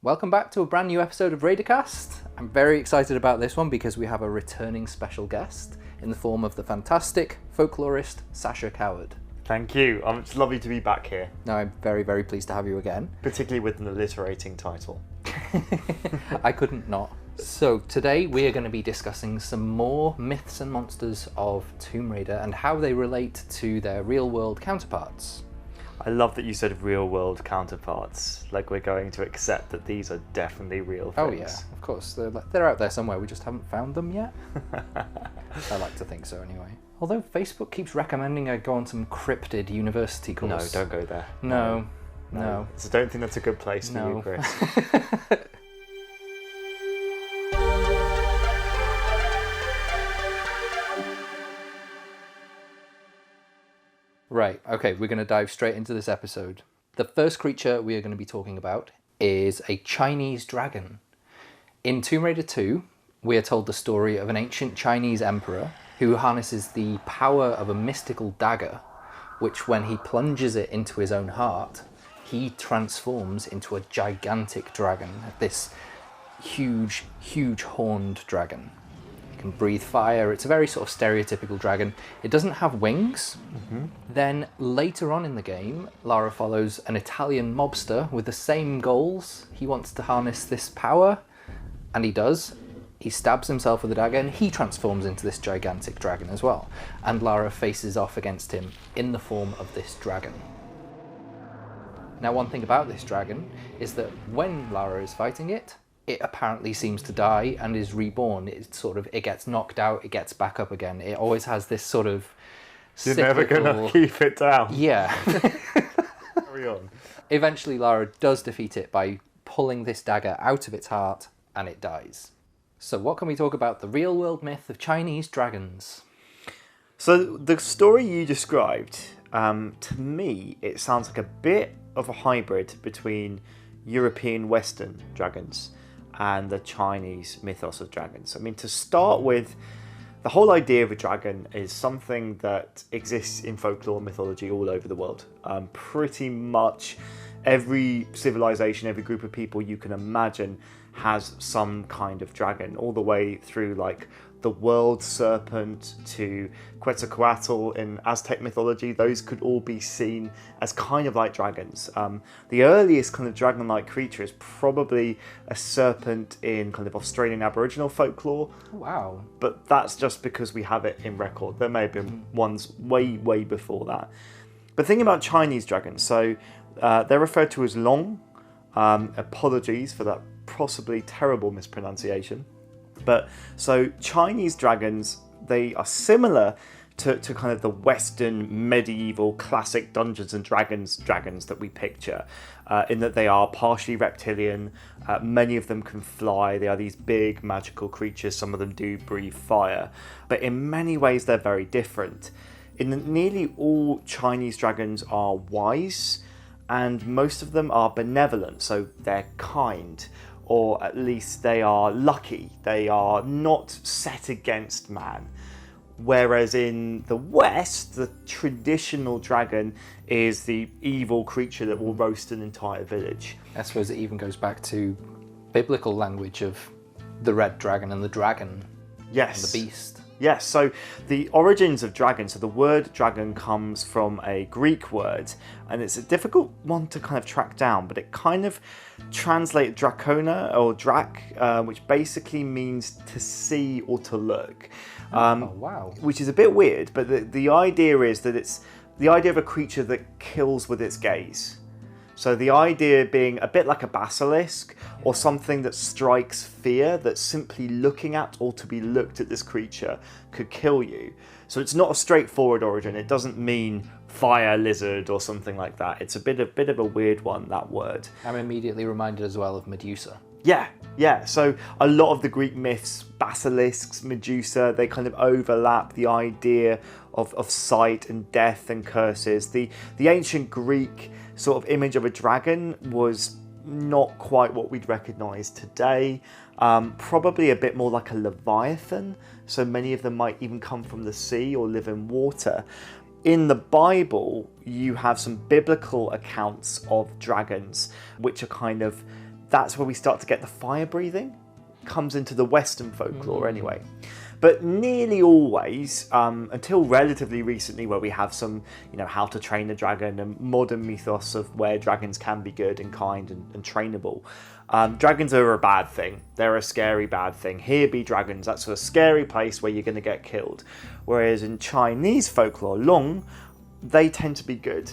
Welcome back to a brand new episode of Raidercast. I'm very excited about this one because we have a returning special guest in the form of the fantastic folklorist Sacha Coward. Thank you. It's lovely to be back here. Now, I'm very, very pleased to have you again. Particularly with an alliterating title. I couldn't not. So today we are going to be discussing some more myths and monsters of Tomb Raider and how they relate to their real-world counterparts. I love that you said real-world counterparts. Like we're going to accept that these are definitely real things. Oh yeah, of course. They're out there somewhere. We just haven't found them yet. I like to think so anyway. Although Facebook keeps recommending I go on some cryptid university course. No, don't go there. No. So I don't think that's a good place for you, Chris. Right, okay, we're going to dive straight into this episode. The first creature we are going to be talking about is a Chinese dragon. In Tomb Raider 2, we are told the story of an ancient Chinese emperor who harnesses the power of a mystical dagger, which when he plunges it into his own heart, he transforms into a gigantic dragon, this huge horned dragon. It can breathe fire. It's a very sort of stereotypical dragon. It doesn't have wings. Mm-hmm. Then later on in the game, Lara follows an Italian mobster with the same goals. He wants to harness this power, and he does. He stabs himself with a dagger and he transforms into this gigantic dragon as well. And Lara faces off against him in the form of this dragon. Now, one thing about this dragon is that when Lara is fighting it apparently seems to die and is reborn. It gets knocked out, it gets back up again. It always has this sort of You're cyclical... never going to keep it down. Yeah. Carry on. Eventually, Lara does defeat it by pulling this dagger out of its heart, and it dies. So what can we talk about the real-world myth of Chinese dragons? So the story you described, to me, it sounds like a bit of a hybrid between European Western dragons and the Chinese mythos of dragons. I mean, to start with, the whole idea of a dragon is something that exists in folklore and mythology all over the world. Pretty much every civilization, every group of people you can imagine has some kind of dragon, all the way through like the world serpent to Quetzalcoatl in Aztec mythology. Those could all be seen as kind of like dragons. The earliest kind of dragon-like creature is probably a serpent in kind of Australian Aboriginal folklore. Wow. But that's just because we have it in record. There may have been ones way before that. But thinking about Chinese dragons, so they're referred to as long. Apologies for that possibly terrible mispronunciation. But so Chinese dragons, they are similar to kind of the Western medieval classic Dungeons and Dragons that we picture, in that they are partially reptilian. Many of them can fly. They are these big magical creatures. Some of them do breathe fire. But in many ways, they're very different. Nearly all Chinese dragons are wise, and most of them are benevolent, so they're kind. Or at least they are lucky. They are not set against man. Whereas in the West, the traditional dragon is the evil creature that will roast an entire village. I suppose it even goes back to biblical language of the red dragon and the dragon. Yes. And the beast. Yes, so the origins of dragon, so the word dragon comes from a Greek word, and it's a difficult one to kind of track down, but it kind of translates dracona or drac, which basically means to see or to look. Wow. Which is a bit weird, but the idea is that it's the idea of a creature that kills with its gaze. So the idea being a bit like a basilisk or something that strikes fear, that simply looking at or to be looked at this creature could kill you. So it's not a straightforward origin. It doesn't mean fire lizard or something like that. It's a bit of a weird one, that word. I'm immediately reminded as well of Medusa. Yeah. So a lot of the Greek myths, basilisks, Medusa, they kind of overlap the idea of sight and death and curses. The ancient Greek sort of image of a dragon was not quite what we'd recognise today. Probably a bit more like a leviathan. So many of them might even come from the sea or live in water. In the Bible, you have some biblical accounts of dragons, which are kind of that's where we start to get the fire breathing. Comes into the Western folklore anyway. But nearly always, until relatively recently, where we have some, How to Train a Dragon and modern mythos of where dragons can be good and kind and trainable. Dragons are a bad thing. They're a scary bad thing. Here be dragons. That's a scary place where you're going to get killed. Whereas in Chinese folklore, Long, they tend to be good.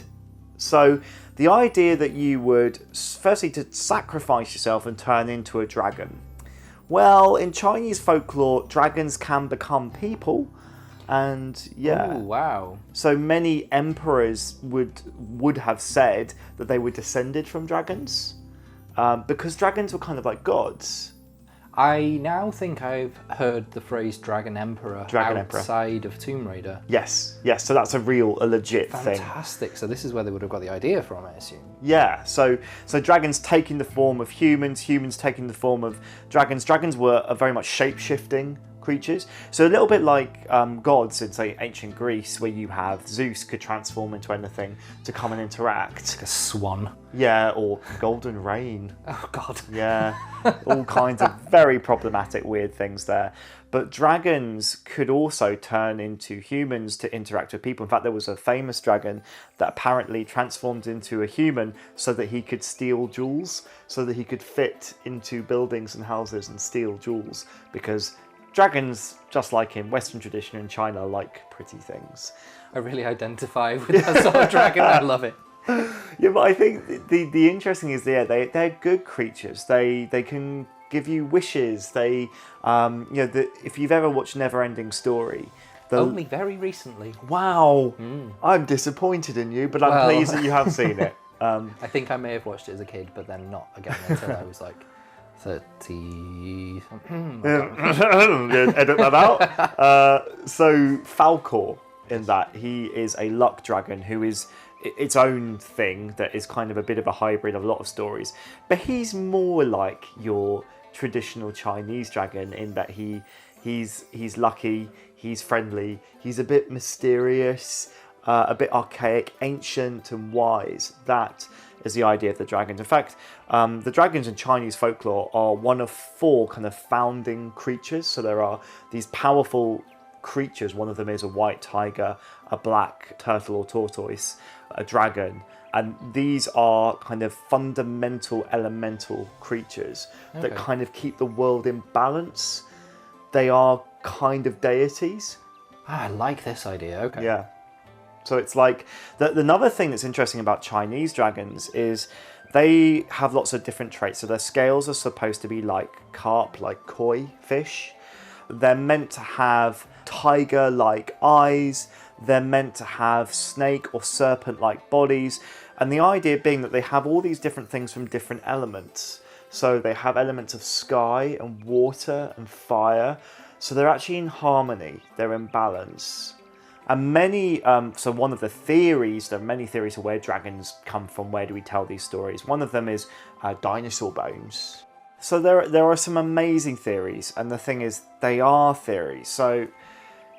So the idea that you would, firstly, to sacrifice yourself and turn into a dragon. Well, in Chinese folklore, dragons can become people, and yeah. Oh, wow. So many emperors would have said that they were descended from dragons, because dragons were kind of like gods. I now think I've heard the phrase Dragon Emperor outside of Tomb Raider. Yes. So that's a legit thing. Fantastic. So this is where they would have got the idea from, I assume. Yeah. So dragons taking the form of humans, humans taking the form of dragons. Dragons were a very much shape-shifting creatures. So a little bit like gods in, say, ancient Greece, where you have Zeus could transform into anything to come and interact. Like a swan. Yeah, or golden rain. Oh, God. Yeah, all kinds of very problematic, weird things there. But dragons could also turn into humans to interact with people. In fact, there was a famous dragon that apparently transformed into a human so that he could steal jewels, so that he could fit into buildings and houses and steal jewels, because dragons, just like in Western tradition in China, like pretty things. I really identify with that sort of dragon. I love it. Yeah, but I think the interesting is, they're good creatures. They can give you wishes. They, if you've ever watched Neverending Story. Only very recently. Wow. I'm disappointed in you, but I'm pleased that you have seen it. I think I may have watched it as a kid, but then not again until I was like 30. Edit that out. So Falkor, in that, he is a luck dragon who is its own thing that is kind of a bit of a hybrid of a lot of stories. But he's more like your traditional Chinese dragon in that he's lucky, he's friendly, he's a bit mysterious, a bit archaic, ancient and wise. That is the idea of the dragons. In fact, the dragons in Chinese folklore are one of 4 kind of founding creatures. So there are these powerful creatures. One of them is a white tiger, a black turtle or tortoise, a dragon. And these are kind of fundamental elemental creatures that kind of keep the world in balance. They are kind of deities. I like this idea. Okay. Yeah. So it's like, another thing that's interesting about Chinese dragons is they have lots of different traits. So their scales are supposed to be like carp, like koi fish. They're meant to have tiger-like eyes. They're meant to have snake or serpent-like bodies. And the idea being that they have all these different things from different elements. So they have elements of sky and water and fire. So they're actually in harmony. They're in balance. And many, so one of the theories, there are many theories of where dragons come from, where do we tell these stories. One of them is dinosaur bones. So there are some amazing theories, and the thing is, they are theories. So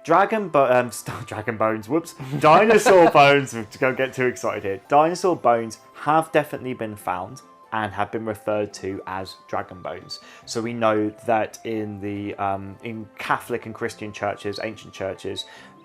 dragon bones, dinosaur bones, don't get too excited here. Dinosaur bones have definitely been found and have been referred to as dragon bones. So we know that in Catholic and Christian churches, ancient churches,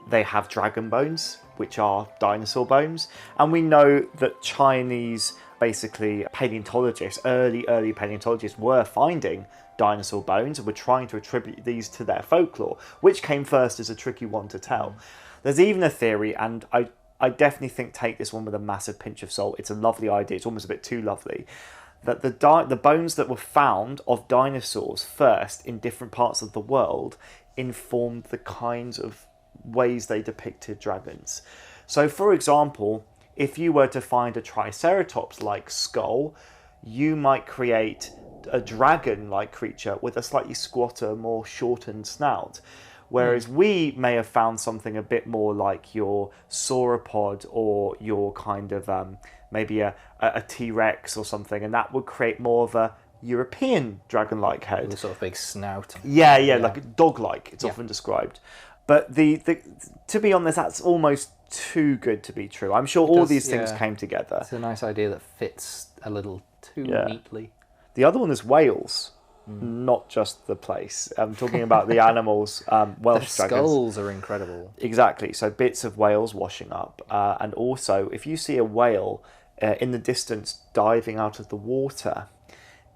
they have dragon bones, which are dinosaur bones. And we know that Chinese, basically, paleontologists, early paleontologists, were finding dinosaur bones and were trying to attribute these to their folklore. Which came first is a tricky one to tell. There's even a theory, and I definitely think take this one with a massive pinch of salt. It's a lovely idea. It's almost a bit too lovely. That the bones that were found of dinosaurs first in different parts of the world informed the kinds of ways they depicted dragons. So, for example, if you were to find a Triceratops-like skull, you might create a dragon-like creature with a slightly squatter, more shortened snout. Whereas we may have found something a bit more like your sauropod or your kind of maybe a T-Rex or something, and that would create more of a European dragon-like head. With a sort of big snout. Yeah, like dog-like, it's often described. But to be honest, that's almost too good to be true. I'm sure all these things came together. It's a nice idea that fits a little too neatly. The other one is whales, not just the place. I'm talking about the animals, Welsh The dragons. skulls are incredible. Exactly. So bits of whales washing up. And also, if you see a whale in the distance diving out of the water,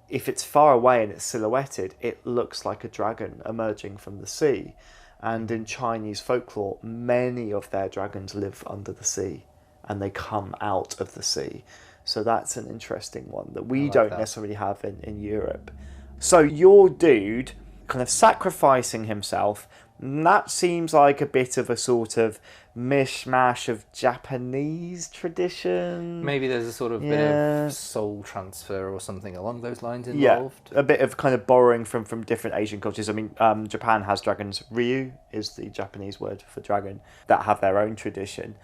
if it's far away and it's silhouetted, it looks like a dragon emerging from the sea. And in Chinese folklore, many of their dragons live under the sea and they come out of the sea. So that's an interesting one that we don't necessarily have in Europe. So your dude kind of sacrificing himself, that seems like a bit of a sort of mishmash of Japanese tradition. Maybe there's a sort of bit of soul transfer or something along those lines involved. Yeah, a bit of kind of borrowing from different Asian cultures. I mean, Japan has dragons. Ryu is the Japanese word for dragon, that have their own tradition.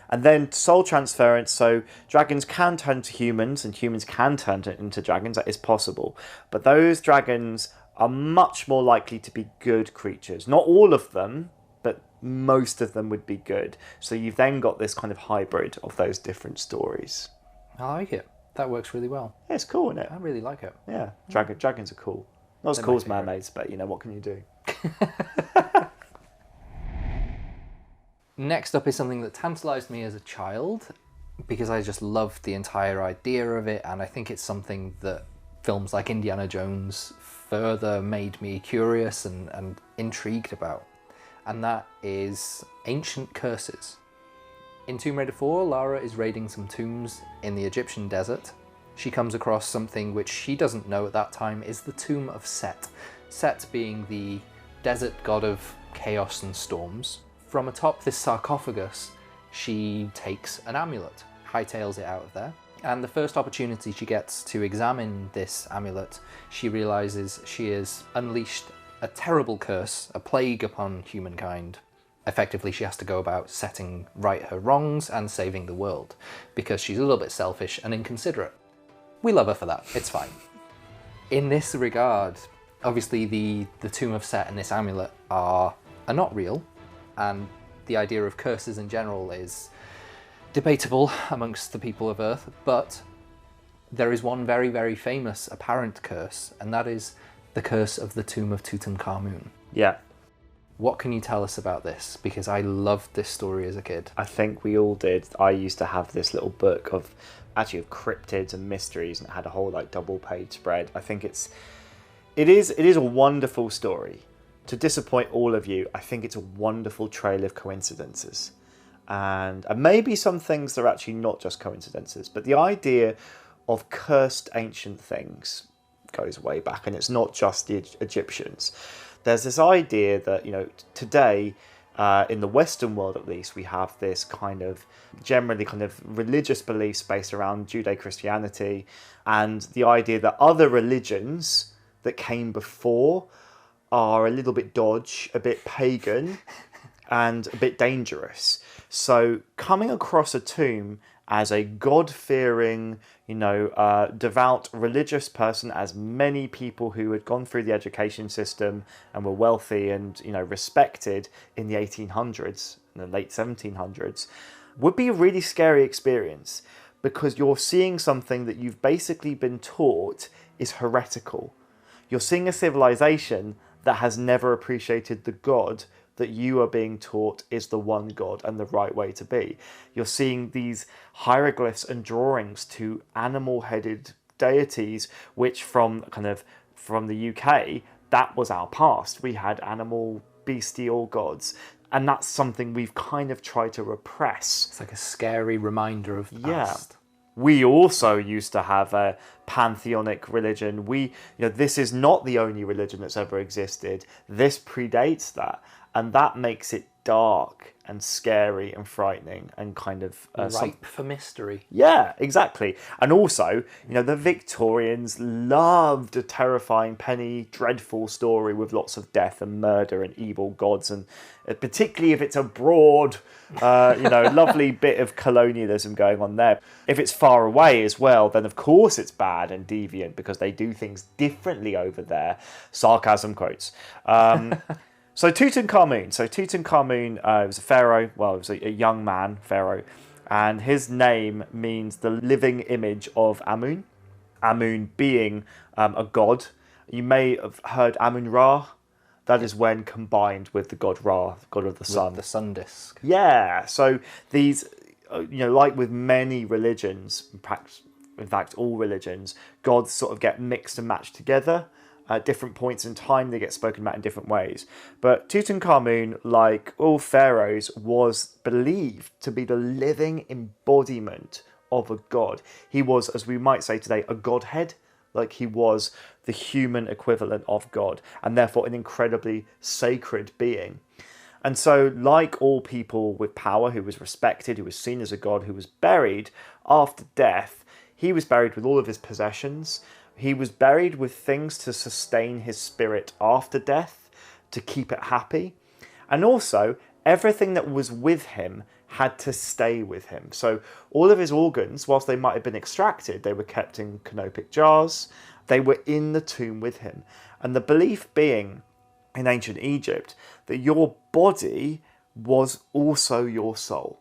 And then soul transference, so dragons can turn to humans and humans can turn into dragons, that is possible. But those dragons are much more likely to be good creatures. Not all of them, but most of them would be good. So you've then got this kind of hybrid of those different stories. I like it. That works really well. Yeah, it's cool, isn't it? I really like it. Yeah, dragons are cool. Not as They're cool my as favourite. mermaids, but you know, what can you do? Next up is something that tantalised me as a child because I just loved the entire idea of it, and I think it's something that films like Indiana Jones further made me curious and intrigued about. And that is ancient curses. In Tomb Raider 4, Lara is raiding some tombs in the Egyptian desert. She comes across something which she doesn't know at that time is the Tomb of Set. Set being the desert god of chaos and storms. From atop this sarcophagus, she takes an amulet, hightails it out of there, and the first opportunity she gets to examine this amulet, she realises she has unleashed a terrible curse, a plague upon humankind. Effectively, she has to go about setting right her wrongs and saving the world, because she's a little bit selfish and inconsiderate. We love her for that, it's fine. In this regard, obviously the Tomb of Set and this amulet are not real, and the idea of curses in general is debatable amongst the people of Earth, but there is one very, very famous apparent curse, and that is the curse of the Tomb of Tutankhamun. Yeah. What can you tell us about this? Because I loved this story as a kid. I think we all did. I used to have this little book of cryptids and mysteries, and it had a whole double page spread. I think it is a wonderful story. To disappoint all of you, I think it's a wonderful trail of coincidences. And maybe some things that are actually not just coincidences, but the idea of cursed ancient things goes way back, and it's not just the Egyptians. There's this idea that, today, in the Western world at least, we have this generally religious beliefs based around Judeo-Christianity, and the idea that other religions that came before are a little bit dodge, a bit pagan, and a bit dangerous. So coming across a tomb as a God-fearing, devout religious person, as many people who had gone through the education system and were wealthy and, respected in the 1800s, in the late 1700s, would be a really scary experience, because you're seeing something that you've basically been taught is heretical. You're seeing a civilization that has never appreciated the God that you are being taught is the one God and the right way to be. You're seeing these hieroglyphs and drawings to animal-headed deities, which from the UK, that was our past. We had animal, bestial gods, and that's something we've tried to repress. It's like a scary reminder of the past. We also used to have a pantheonic religion. This is not the only religion that's ever existed. This predates that. And that makes it dark and scary and frightening and ripe for mystery. Yeah, exactly. And also, the Victorians loved a terrifying, penny dreadful story with lots of death and murder and evil gods, and particularly if it's a broad, lovely bit of colonialism going on there. If it's far away as well, then of course it's bad and deviant because they do things differently over there. Sarcasm quotes. So Tutankhamun was a pharaoh. Well, he was a young man, pharaoh, and his name means the living image of Amun. Amun being a god. You may have heard Amun-Ra. That is when combined with the god Ra, god of the sun. The sun disk. Yeah, so these, like with many religions, in fact all religions, gods sort of get mixed and matched together. At different points in time, they get spoken about in different ways. But Tutankhamun, like all pharaohs, was believed to be the living embodiment of a god. He was, as we might say today, a godhead. Like he was the human equivalent of God, and therefore an incredibly sacred being. And so, like all people with power, who was respected, who was seen as a god, who was buried after death, he was buried with all of his possessions. He was buried with things to sustain his spirit after death, to keep it happy. And also, everything that was with him had to stay with him. So all of his organs, whilst they might have been extracted, they were kept in canopic jars. They were in the tomb with him. And the belief being in ancient Egypt that your body was also your soul.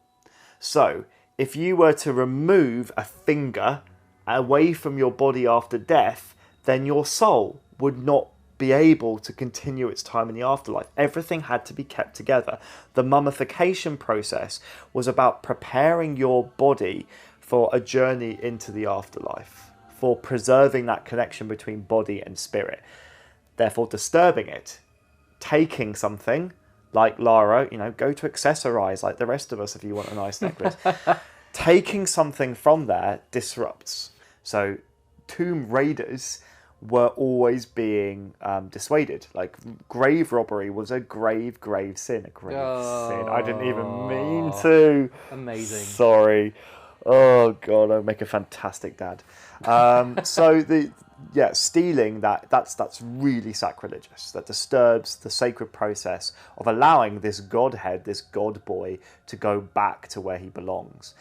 So if you were to remove a finger away from your body after death, then your soul would not be able to continue its time in the afterlife. Everything had to be kept together. The mummification process was about preparing your body for a journey into the afterlife, for preserving that connection between body and spirit. Therefore, disturbing it, taking something like Lara, go to accessorize like the rest of us if you want a nice necklace. Taking something from there disrupts. So tomb raiders were always being dissuaded. Like grave robbery was a grave sin. Sin. I didn't even mean to. Amazing. Sorry. Oh God, I'd make a fantastic dad. Stealing that's really sacrilegious. That disturbs the sacred process of allowing this godhead, this god boy, to go back to where he belongs.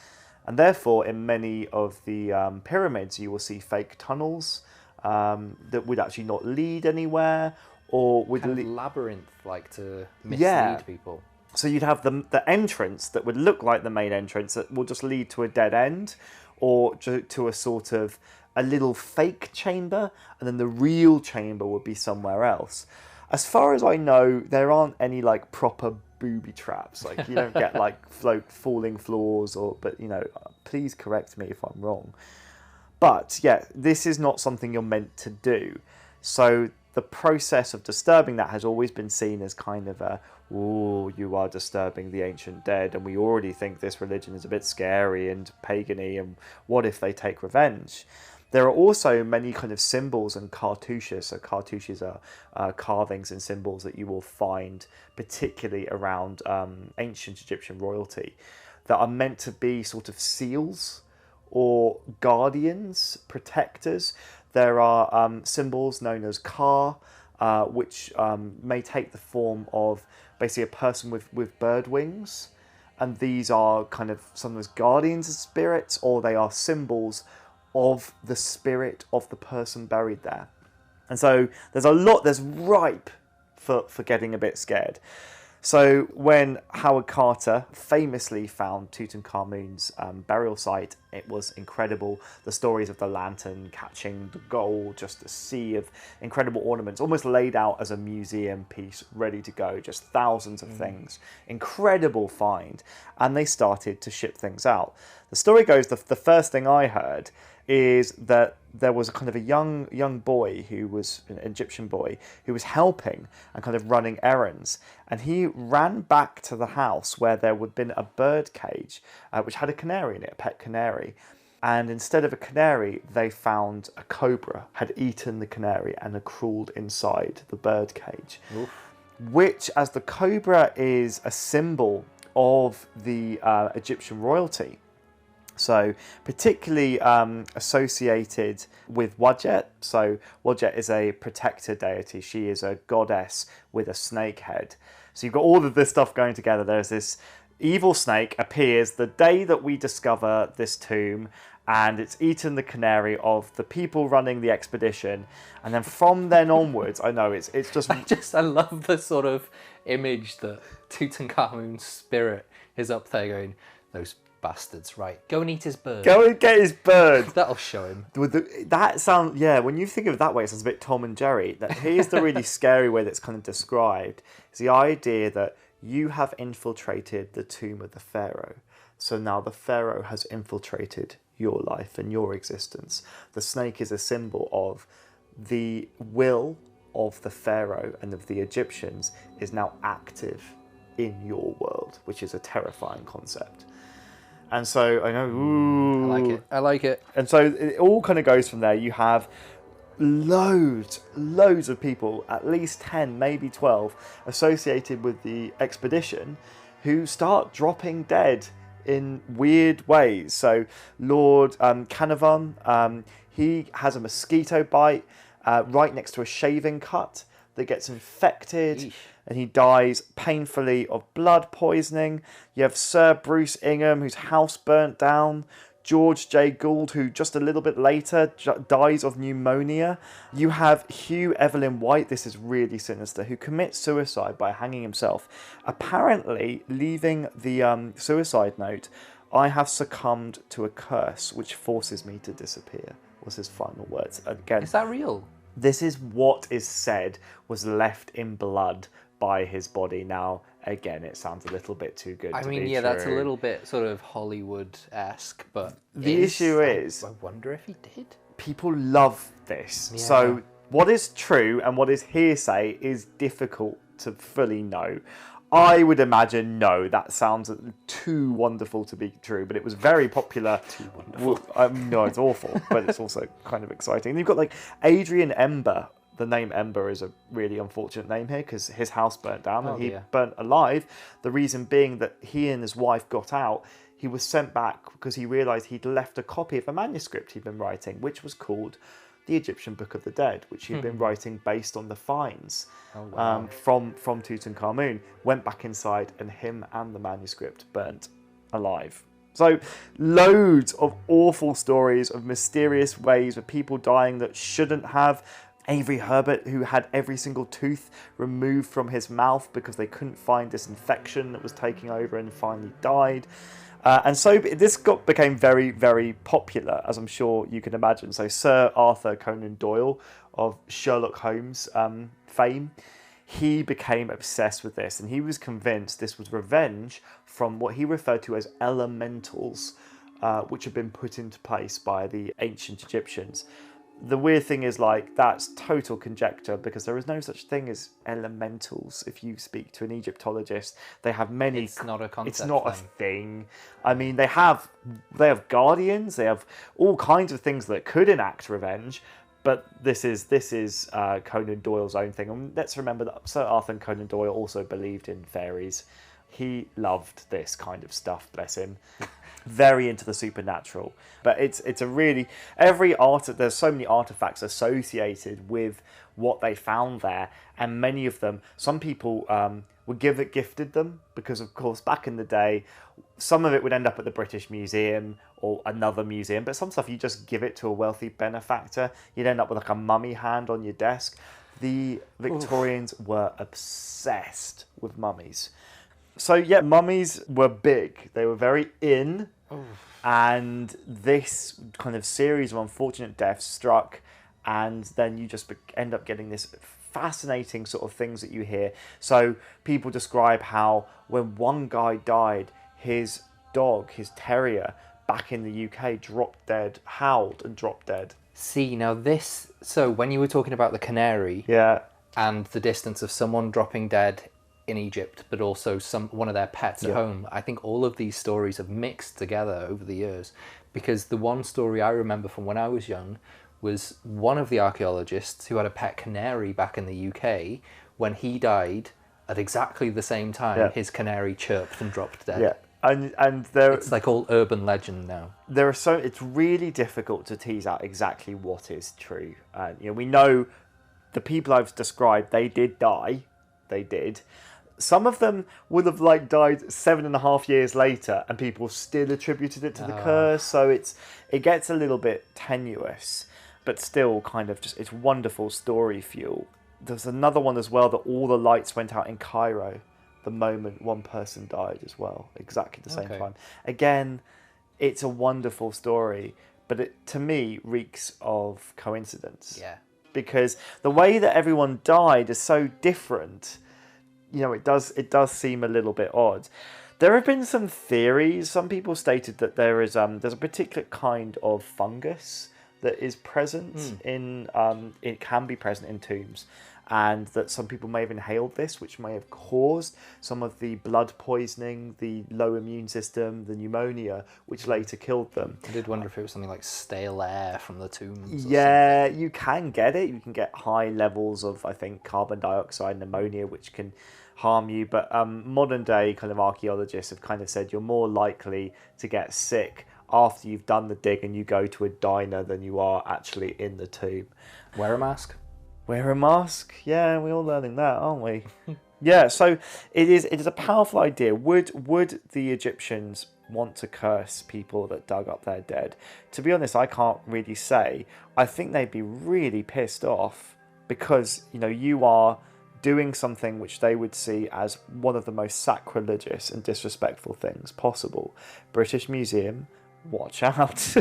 And therefore, in many of the pyramids, you will see fake tunnels that would actually not lead anywhere, or would kind of labyrinth, like to mislead people. So you'd have the entrance that would look like the main entrance that will just lead to a dead end, or to a sort of a little fake chamber, and then the real chamber would be somewhere else. As far as I know, there aren't any like proper booby traps. Like you don't get like falling floors, but please correct me if I'm wrong. But yeah, this is not something you're meant to do. So the process of disturbing that has always been seen as kind of you are disturbing the ancient dead, and we already think this religion is a bit scary and pagany, and what if they take revenge? There are also many kind of symbols and cartouches. So cartouches are carvings and symbols that you will find particularly around ancient Egyptian royalty that are meant to be sort of seals or guardians, protectors. There are symbols known as Ka, which may take the form of basically a person with bird wings. And these are kind of sometimes guardians of spirits, or they are symbols of the spirit of the person buried there. And so there's ripe for getting a bit scared. So when Howard Carter famously found Tutankhamun's burial site, it was incredible. The stories of the lantern catching the gold, just a sea of incredible ornaments, almost laid out as a museum piece, ready to go, just thousands of things. Incredible find. And they started to ship things out. The story goes, the first thing I heard is that there was a kind of a young boy who was an Egyptian boy who was helping and kind of running errands, and he ran back to the house where there would have been a bird cage which had a canary in it, a pet canary, and instead of a canary they found a cobra had eaten the canary and had crawled inside the bird cage. Oof. Which, as the cobra is a symbol of the Egyptian royalty, so particularly associated with Wadjet. So Wadjet is a protector deity. She is a goddess with a snake head. So you've got all of this stuff going together. There's this evil snake appears the day that we discover this tomb, and it's eaten the canary of the people running the expedition. And then from then onwards, I know it's just... I love the sort of image that Tutankhamun's spirit is up there going, those bastards, right? Go and eat his bird. Go and get his bird. That'll show him. That sounds, yeah, when you think of it that way, it sounds a bit Tom and Jerry. That here's the really scary way that's kind of described. It's the idea that you have infiltrated the tomb of the pharaoh. So now the pharaoh has infiltrated your life and your existence. The snake is a symbol of the will of the pharaoh and of the Egyptians is now active in your world, which is a terrifying concept. And so I know, ooh, I like it. And so it all kind of goes from there. You have loads of people, at least 10, maybe 12, associated with the expedition who start dropping dead in weird ways. So Lord Canavan, he has a mosquito bite right next to a shaving cut that gets infected. Eesh. And he dies painfully of blood poisoning. You have Sir Bruce Ingham, whose house burnt down. George J. Gould, who just a little bit later dies of pneumonia. You have Hugh Evelyn White, this is really sinister, who commits suicide by hanging himself. Apparently, leaving the suicide note, "I have succumbed to a curse which forces me to disappear," was his final words. Again, is that real? This is what is said was left in blood by his body. Now, again, it sounds a little bit too good to be true. That's a little bit sort of Hollywood-esque, but the issue is, I wonder if he did. People love this. Yeah. So what is true and what is hearsay is difficult to fully know. I would imagine no, that sounds too wonderful to be true, but it was very popular. Too wonderful. No, it's awful, but it's also kind of exciting. And you've got like Adrian Ember. The name Ember is a really unfortunate name here because his house burnt down and he burnt alive. The reason being that he and his wife got out. He was sent back because he realised he'd left a copy of a manuscript he'd been writing, which was called the Egyptian Book of the Dead, which he'd been writing based on the finds from Tutankhamun. Went back inside and him and the manuscript burnt alive. So loads of awful stories of mysterious ways of people dying that shouldn't have. Avery Herbert, who had every single tooth removed from his mouth because they couldn't find this infection that was taking over and finally died. And so this became very, very popular, as I'm sure you can imagine. So Sir Arthur Conan Doyle of Sherlock Holmes fame, he became obsessed with this and he was convinced this was revenge from what he referred to as elementals, which had been put into place by the ancient Egyptians. The weird thing is, like, that's total conjecture because there is no such thing as elementals. If you speak to an Egyptologist, they have many. It's not a concept. It's not a thing. I mean, they have guardians. They have all kinds of things that could enact revenge. But this is Conan Doyle's own thing. And let's remember that Sir Arthur Conan Doyle also believed in fairies. He loved this kind of stuff. Bless him. Very into the supernatural, but it's a really there's so many artifacts associated with what they found there, and many of them, some people would gifted them because of course back in the day some of it would end up at the British Museum or another museum, but some stuff you just give it to a wealthy benefactor. You'd end up with like a mummy hand on your desk. The Victorians were obsessed with mummies. So yeah, mummies were big. They were very in. And this kind of series of unfortunate deaths struck, and then you just end up getting this fascinating sort of things that you hear. So people describe how when one guy died, his dog, his terrier, back in the UK dropped dead, howled and dropped dead. See, now this, so when you were talking about the canary and the distance of someone dropping dead in Egypt, but also one of their pets at home, I think all of these stories have mixed together over the years, because the one story I remember from when I was young was one of the archaeologists who had a pet canary back in the UK. When he died, at exactly the same time, his canary chirped and dropped dead. Yeah. And it's like all urban legend now. It's really difficult to tease out exactly what is true. We know the people I've described, they did die. They did. Some of them would have died 7.5 years later, and people still attributed it to the curse. So it gets a little bit tenuous, but still kind of it's wonderful story fuel. There's another one as well that all the lights went out in Cairo the moment one person died as well, exactly the same Okay. time. Again, it's a wonderful story, but it, to me, reeks of coincidence. Yeah. Because the way that everyone died is so different, it does seem a little bit odd. There have been some theories. Some people stated that there's a particular kind of fungus that is present in it can be present in tombs, and that some people may have inhaled this, which may have caused some of the blood poisoning, the low immune system, the pneumonia, which later killed them. I did wonder if it was something like stale air from the tombs. Yeah, you can get it. You can get high levels of, I think, carbon dioxide and ammonia, which can harm you. But modern day kind of archaeologists have kind of said you're more likely to get sick after you've done the dig and you go to a diner than you are actually in the tomb. Wear a mask. Wear a mask? Yeah, we're all learning that, aren't we? Yeah, so it is a powerful idea. Would the Egyptians want to curse people that dug up their dead? To be honest, I can't really say. I think they'd be really pissed off because, you are doing something which they would see as one of the most sacrilegious and disrespectful things possible. British Museum, watch out.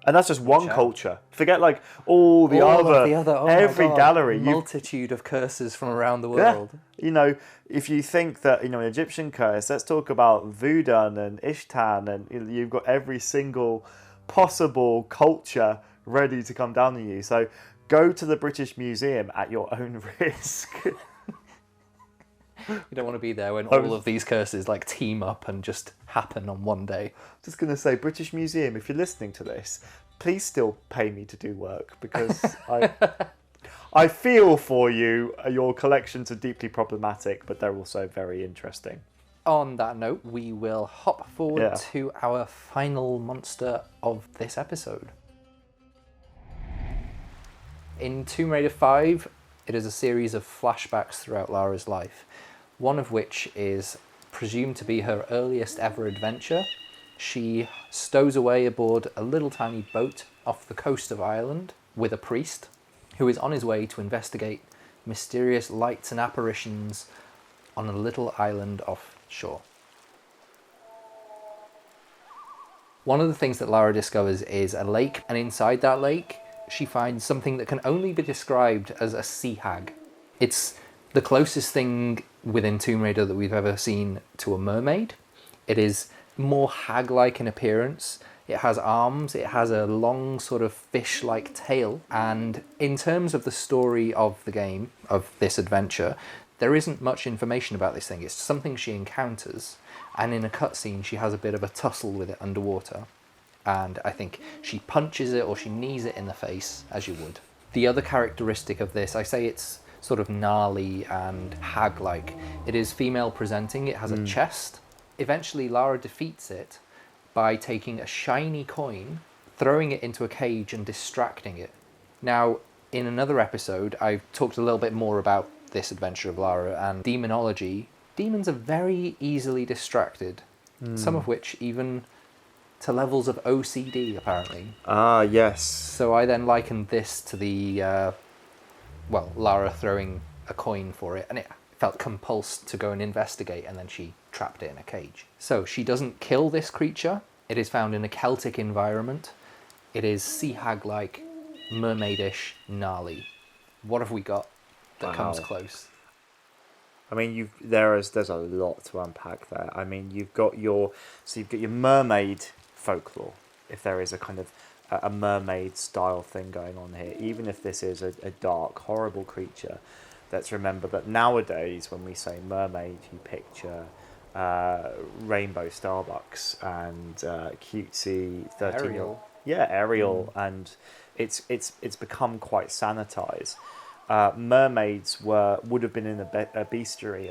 And that's just one culture. Forget like all the other every gallery. Multitude of curses from around the world. Yeah. If you think that, an Egyptian curse, let's talk about Voodoo and Ishtar, and you've got every single possible culture ready to come down on you. So go to the British Museum at your own risk. You don't want to be there when all of these curses team up and just happen on one day. Just going to say, British Museum, if you're listening to this, please still pay me to do work, because I feel for you. Your collections are deeply problematic, but they're also very interesting. On that note, we will hop forward to our final monster of this episode. In Tomb Raider 5, it is a series of flashbacks throughout Lara's life, one of which is presumed to be her earliest ever adventure. She stows away aboard a little tiny boat off the coast of Ireland with a priest who is on his way to investigate mysterious lights and apparitions on a little island offshore. One of the things that Lara discovers is a lake, and inside that lake she finds something that can only be described as a sea hag. It's the closest thing within Tomb Raider that we've ever seen to a mermaid. It is more hag-like in appearance. It has arms, it has a long sort of fish-like tail, and in terms of the story of the game, of this adventure, there isn't much information about this thing. It's something she encounters, and in a cutscene she has a bit of a tussle with it underwater. And I think she punches it or she knees it in the face, as you would. The other characteristic of this, I say it's sort of gnarly and hag-like. It is female presenting, it has a chest. Eventually Lara defeats it by taking a shiny coin, throwing it into a cage and distracting it. Now, in another episode, I've talked a little bit more about this adventure of Lara and demonology. Demons are very easily distracted, some of which even to levels of OCD, apparently. Ah, yes. So I then likened this to the, Lara throwing a coin for it, and it felt compulsed to go and investigate, and then she trapped it in a cage. So she doesn't kill this creature. It is found in a Celtic environment. It is sea hag-like, mermaidish, gnarly. What have we got that comes close? I mean, there's a lot to unpack there. I mean, you've got your mermaid folklore, if there is a kind of a mermaid style thing going on here, even if this is a dark, horrible creature. Let's remember that nowadays when we say mermaid, you picture rainbow Starbucks and cutesy 13 Ariel. Yeah, Ariel, and it's become quite sanitized. Mermaids would have been in a bestiary,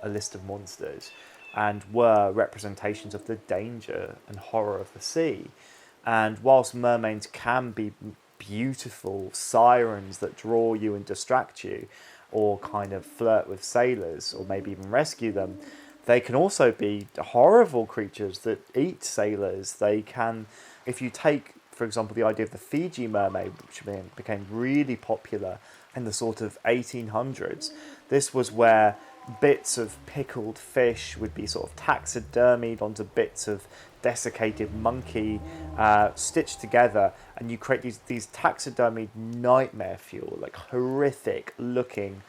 a list of monsters, and were representations of the danger and horror of the sea. And whilst mermaids can be beautiful sirens that draw you and distract you, or kind of flirt with sailors, or maybe even rescue them, they can also be horrible creatures that eat sailors. They can, if you take, for example, the idea of the Fiji mermaid, which became really popular in the sort of 1800s, this was where bits of pickled fish would be sort of taxidermied onto bits of desiccated monkey, stitched together, and you create these taxidermied nightmare fuel, like horrific looking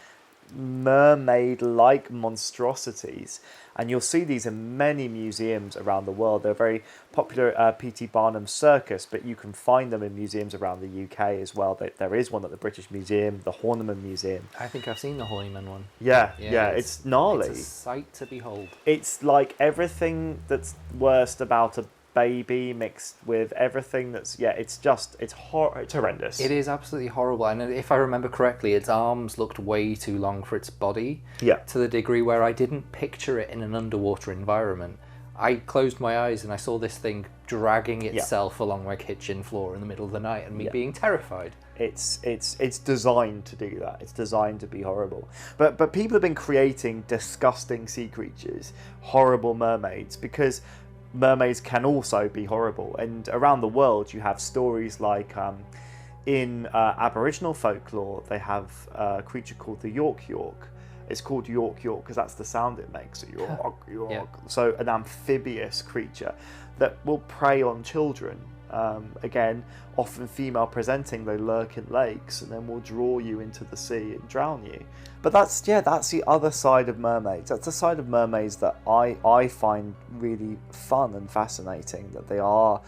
mermaid-like monstrosities, and you'll see these in many museums around the world. They're very popular at P.T. Barnum's Circus, but you can find them in museums around the UK as well. There is one at the British Museum, the Horniman Museum. I think I've seen the Horniman one. Yeah, it's gnarly. It's a sight to behold. It's like everything that's worst about a baby mixed with everything that's it's horrendous. It is absolutely horrible, and if I remember correctly, its arms looked way too long for its body. Yeah. To the degree where I didn't picture it in an underwater environment. I closed my eyes and I saw this thing dragging itself along my kitchen floor in the middle of the night, and me being terrified. It's designed to do that. It's designed to be horrible. But people have been creating disgusting sea creatures, horrible mermaids, because mermaids can also be horrible. And around the world, you have stories like in Aboriginal folklore, they have a creature called the York York. It's called York York because that's the sound it makes. York York. Yeah. So an amphibious creature that will prey on children. Again, often female presenting, they lurk in lakes and then will draw you into the sea and drown you. But that's the other side of mermaids. That's the side of mermaids that I find really fun and fascinating, that they are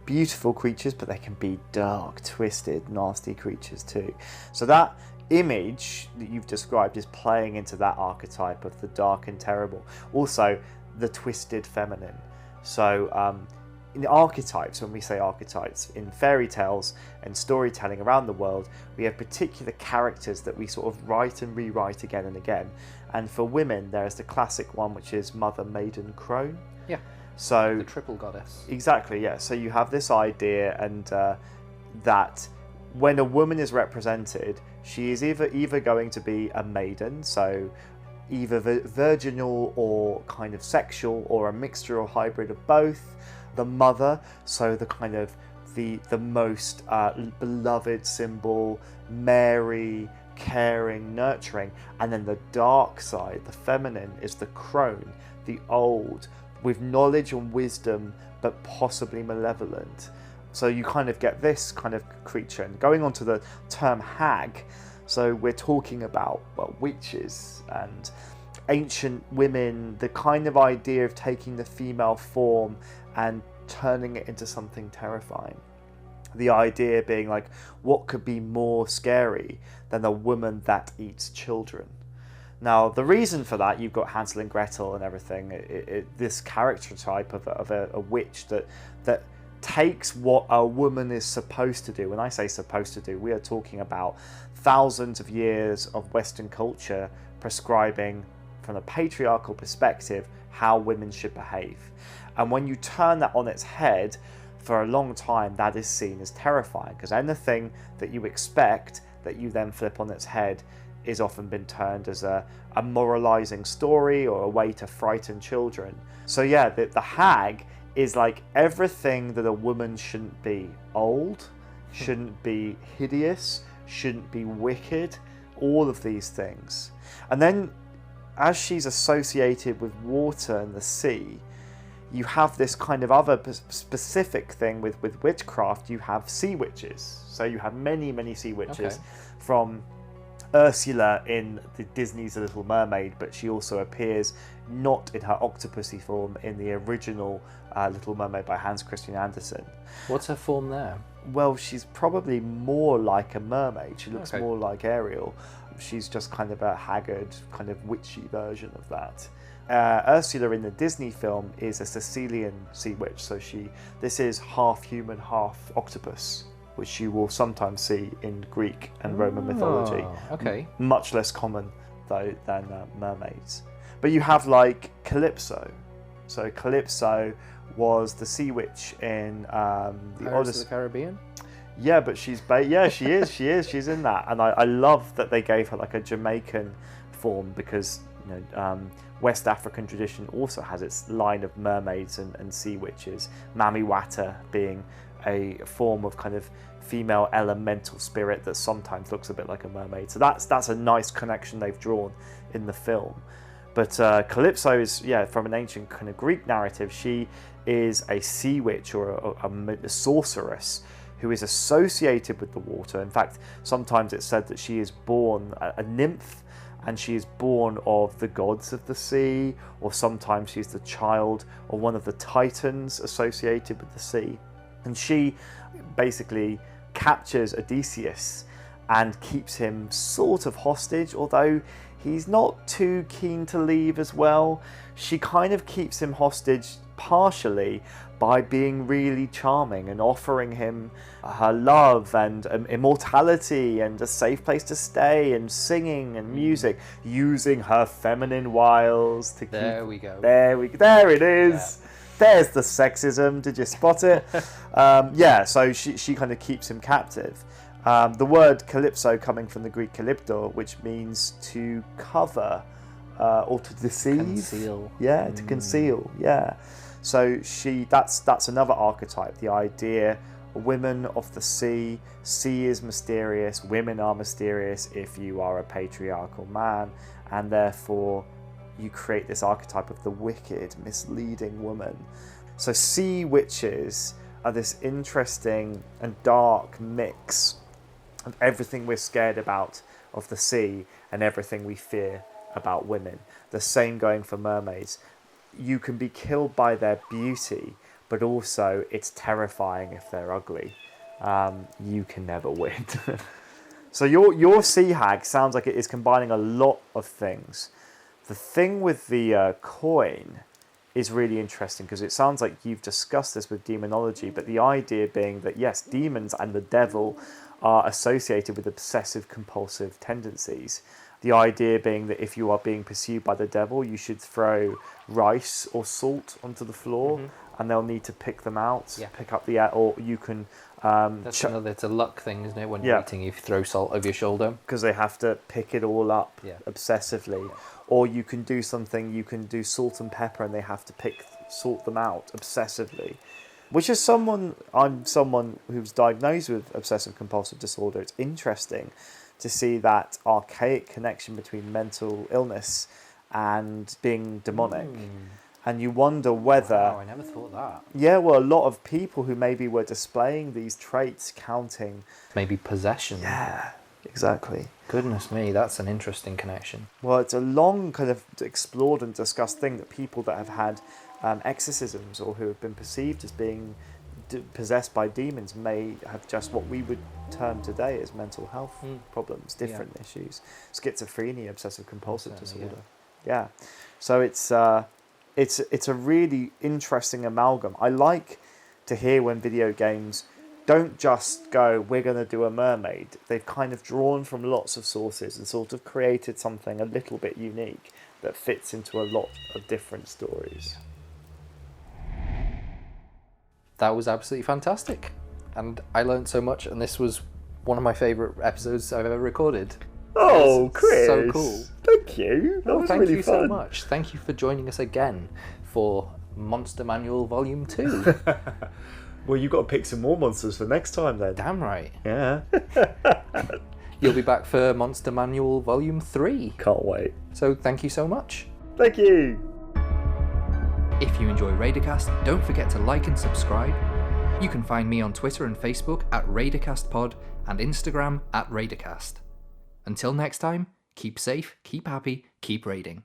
beautiful creatures, but they can be dark, twisted, nasty creatures too. So that image that you've described is playing into that archetype of the dark and terrible. Also, the twisted feminine. So in archetypes, when we say archetypes, in fairy tales and storytelling around the world, we have particular characters that we sort of write and rewrite again and again. And for women, there is the classic one, which is Mother, Maiden, Crone. Yeah. So the triple goddess. Exactly, yeah. So you have this idea, and that when a woman is represented, she is either going to be a maiden, so either virginal or kind of sexual, or a mixture or hybrid of both. The mother, so the kind of the most beloved symbol, Mary, caring, nurturing, and then the dark side, the feminine, is the crone, the old, with knowledge and wisdom, but possibly malevolent. So you kind of get this kind of creature. And going on to the term hag, so we're talking about, well, witches and ancient women, the kind of idea of taking the female form and turning it into something terrifying. The idea being like, what could be more scary than a woman that eats children? Now, the reason for that, you've got Hansel and Gretel and everything, this character type of a witch that takes what a woman is supposed to do. When I say supposed to do, we are talking about thousands of years of Western culture prescribing, from a patriarchal perspective, how women should behave. And when you turn that on its head, for a long time, that is seen as terrifying, because anything that you expect that you then flip on its head is often been turned as a moralizing story or a way to frighten children. So yeah, the hag is like everything that a woman shouldn't be. Old, shouldn't be hideous, shouldn't be wicked, all of these things. And then as she's associated with water and the sea, you have this kind of other specific thing with witchcraft. You have sea witches. So you have many, many sea witches, from Ursula in the Disney's The Little Mermaid, but she also appears not in her octopusy form in the original Little Mermaid by Hans Christian Andersen. What's her form there? Well, she's probably more like a mermaid. She looks more like Ariel. She's just kind of a haggard, kind of witchy version of that. Ursula in the Disney film is a Sicilian sea witch, so this is half human, half octopus, which you will sometimes see in Greek and Roman mythology. Okay. Much less common, though, than mermaids. But you have, like, Calypso. So Calypso was the sea witch in the Odyssey of the Caribbean? Yeah, but she is. She's in that. And I love that they gave her, like, a Jamaican form, because, you know, West African tradition also has its line of mermaids and sea witches. Mami Wata being a form of kind of female elemental spirit that sometimes looks a bit like a mermaid. So that's a nice connection they've drawn in the film. But Calypso is, from an ancient kind of Greek narrative, she is a sea witch or a sorceress who is associated with the water. In fact, sometimes it's said that she is born a nymph, and she is born of the gods of the sea, or sometimes she's the child or one of the titans associated with the sea. And she basically captures Odysseus and keeps him sort of hostage, although he's not too keen to leave as well. She kind of keeps him hostage partially by being really charming and offering him her love and immortality and a safe place to stay and singing and music, using her feminine wiles to There we go. There it is. Yeah. There's the sexism. Did you spot it? So she kind of keeps him captive. The word calypso coming from the Greek kalypto, which means to cover or to deceive. Conceal. Yeah, to conceal. Yeah. So that's another archetype. The idea, women of the sea. Sea is mysterious. Women are mysterious if you are a patriarchal man, and therefore you create this archetype of the wicked, misleading woman. So sea witches are this interesting and dark mix of everything we're scared about of the sea and everything we fear about women. The same going for mermaids. You can be killed by their beauty, but also it's terrifying if they're ugly. You can never win. So your sea hag sounds like it is combining a lot of things. The thing with the coin is really interesting because it sounds like you've discussed this with demonology, but the idea being that yes, demons and the devil are associated with obsessive compulsive tendencies. The idea being that if you are being pursued by the devil, you should throw rice or salt onto the floor, and they'll need to pick them out, pick up the, or you can... That's it's a luck thing, isn't it? When you're eating, if you throw salt over your shoulder. Because they have to pick it all up obsessively. Or you can do something, you can do salt and pepper, and they have to sort them out obsessively. Which is I'm someone who's diagnosed with obsessive compulsive disorder. It's interesting to see that archaic connection between mental illness and being demonic. And you wonder whether... Wow, I never thought that. Yeah, well, a lot of people who maybe were displaying these traits counting... Maybe possession. Yeah, exactly. Goodness me, that's an interesting connection. Well, it's a long kind of explored and discussed thing that people that have had exorcisms or who have been perceived as being possessed by demons may have just what we would term today as mental health problems, different issues. Schizophrenia, obsessive compulsive disorder. Yeah. So it's a really interesting amalgam. I like to hear when video games don't just go, we're going to do a mermaid. They've kind of drawn from lots of sources and sort of created something a little bit unique that fits into a lot of different stories. That was absolutely fantastic. And I learned so much, and this was one of my favourite episodes I've ever recorded. Oh, Chris. So cool. Thank you. That was thank really you fun. So much. Thank you for joining us again for Monster Manual Volume 2. Well, you've got to pick some more monsters for next time then. Damn right. Yeah. You'll be back for Monster Manual Volume 3. Can't wait. So thank you so much. Thank you. If you enjoy Raidercast, don't forget to like and subscribe. You can find me on Twitter and Facebook at RaidercastPod and Instagram at Raidercast. Until next time, keep safe, keep happy, keep raiding.